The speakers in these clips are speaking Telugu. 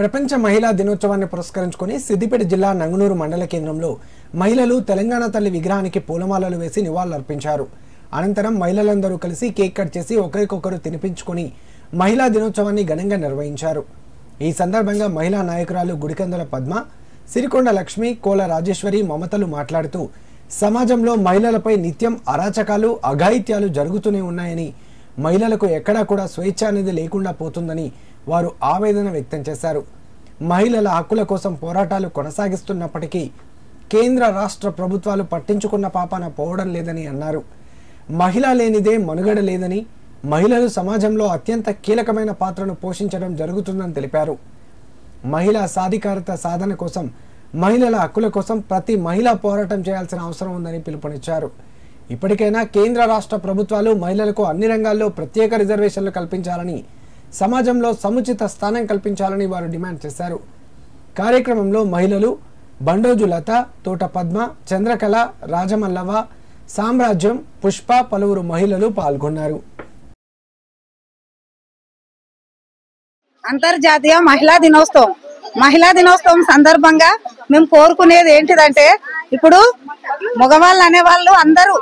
ప్రపంచ మహిళా దినోత్సవాన్ని పురస్కరించుకొని సిద్దిపేట జిల్లా నంగునూరు మండల కేంద్రంలో మహిళలు తెలంగాణ తల్లి విగ్రహానికి పూలమాలలు వేసి నివాళులర్పించారు. అనంతరం మహిళలందరూ కలిసి కేక్ కట్ చేసి ఒకరికొకరు తినిపించుకొని మహిళా దినోత్సవాన్ని ఘనంగా నిర్వహించారు. ఈ సందర్భంగా మహిళా నాయకురాలు గుడికందుల పద్మ, సిరికొండ లక్ష్మి, కోల రాజేశ్వరి, మమతలు మాట్లాడుతూ సమాజంలో మహిళలపై నిత్యం అరాచకాలు, అఘాయిత్యాలు జరుగుతూనే ఉన్నాయని, మహిళలకు ఎక్కడా కూడా స్వేచ్ఛ అనేది లేకుండా పోతుందని వారు ఆవేదన వ్యక్తం చేశారు. మహిళల హక్కుల కోసం పోరాటాలు కొనసాగిస్తున్నప్పటికీ కేంద్ర రాష్ట్ర ప్రభుత్వాలు పట్టించుకున్న పాపాన పోవడం లేదని అన్నారు. మహిళ లేనిదే మనుగడ లేదని, మహిళలు సమాజంలో అత్యంత కీలకమైన పాత్రను పోషించడం జరుగుతుందని తెలిపారు. మహిళా సాధికారత సాధన కోసం, మహిళల హక్కుల కోసం ప్రతి మహిళ పోరాటం చేయాల్సిన అవసరం ఉందని పిలుపునిచ్చారు. ఇప్పటికైనా కేంద్ర రాష్ట్ర ప్రభుత్వాలు మహిళలకు అన్ని రంగాల్లో ప్రత్యేక రిజర్వేషన్లు కల్పించాలని, సమాజంలో సముచిత స్థానం కల్పించాలని వారు డిమాండ్ చేశారు. కార్యక్రమంలో మహిళలు బండోజు లత, తోట పద్మ, చంద్రకళ, రాజమల్లవ, సామ్రాజ్యం, పుష్ప, పలువురు మహిళలు పాల్గొన్నారు. అంతర్జాతీయ మహిళా దినోత్సవం సందర్భంగా మేము కోరుకునేది ఏంటిదంటే, ఇప్పుడు మగవాళ్ళు అనేవాళ్ళు అందరూ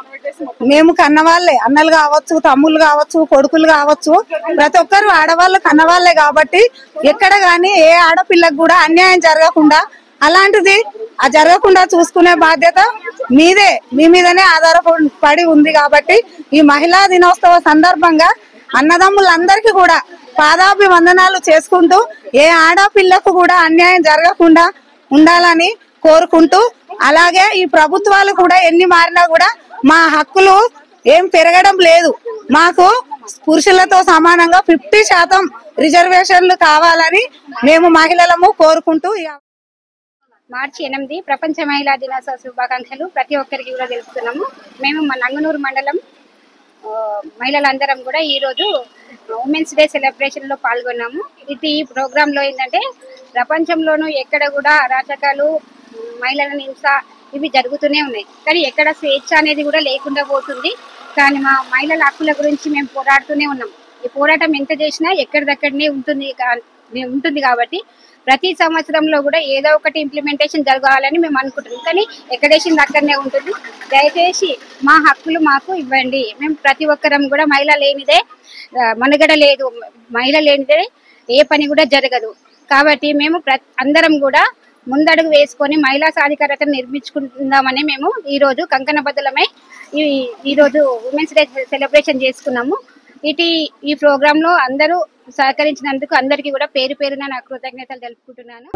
మేము కన్నవాళ్లే, అన్నలు కావచ్చు, తమ్ముళ్ళు కావచ్చు, కొడుకులు కావచ్చు, ప్రతి ఒక్కరు ఆడవాళ్ళు కన్నవాళ్లే. కాబట్టి ఎక్కడ గాని ఏ ఆడపిల్లకు కూడా అన్యాయం జరగకుండా, అలాంటిది జరగకుండా చూసుకునే బాధ్యత మీదే, మీ మీదనే ఆధారపడి ఉంది. కాబట్టి ఈ మహిళా దినోత్సవ సందర్భంగా అన్నదమ్ములందరికీ కూడా పాదాభివందనాలు చేసుకుంటూ ఏ ఆడపిల్లకు కూడా అన్యాయం జరగకుండా ఉండాలని కోరుకుంటూ, అలాగే ఈ ప్రభుత్వాలు కూడా ఎన్ని మారినా కూడా మా హక్కులు ఏం పెరగడం లేదు. మాకు పురుషులతో సమానంగా 50% రిజర్వేషన్లు కావాలని మేము మహిళలము కోరుకుంటూ, మార్చి 8 ప్రపంచ మహిళా దినోత్సవ శుభాకాంక్షలు ప్రతి ఒక్కరికి కూడా తెలుపుతున్నాము. మేము మా నంగునూరు మండలం మహిళలందరం కూడా ఈరోజు ఉమెన్స్ డే సెలబ్రేషన్ లో పాల్గొన్నాము. ఈ ప్రోగ్రామ్ లో ఏంటంటే, ప్రపంచంలోనూ ఎక్కడ కూడా అరాచకాలు, మహిళల హింస ఇవి జరుగుతూనే ఉన్నాయి. కానీ ఎక్కడ స్వేచ్ఛ అనేది కూడా లేకుండా పోతుంది. కానీ మా మహిళల హక్కుల గురించి మేము పోరాడుతూనే ఉన్నాం. ఈ పోరాటం ఎంత చేసినా ఎక్కడిదక్కడనే ఉంటుంది కాబట్టి ప్రతి సంవత్సరంలో కూడా ఏదో ఒకటి ఇంప్లిమెంటేషన్ జరగాలని మేము అనుకుంటున్నాం. కానీ ఎక్కడేసింది అక్కడనే ఉంటుంది. దయచేసి మా హక్కులు మాకు ఇవ్వండి. మేము ప్రతి ఒక్కరం కూడా మహిళ లేనిదే మనుగడ లేదు, మహిళ లేనిదే ఏ పని కూడా జరగదు. కాబట్టి మేము అందరం కూడా ముందడుగు వేసుకొని మహిళా సాధికారతను నిర్మించుకుందామని మేము ఈరోజు కంకణబద్ధులమై ఈరోజు ఉమెన్స్ డే సెలబ్రేషన్ చేసుకున్నాము. ఈ ప్రోగ్రామ్ లో అందరూ సహకరించినందుకు అందరికీ కూడా పేరు పేరున నా కృతజ్ఞతలు తెలుపుకుంటున్నాను.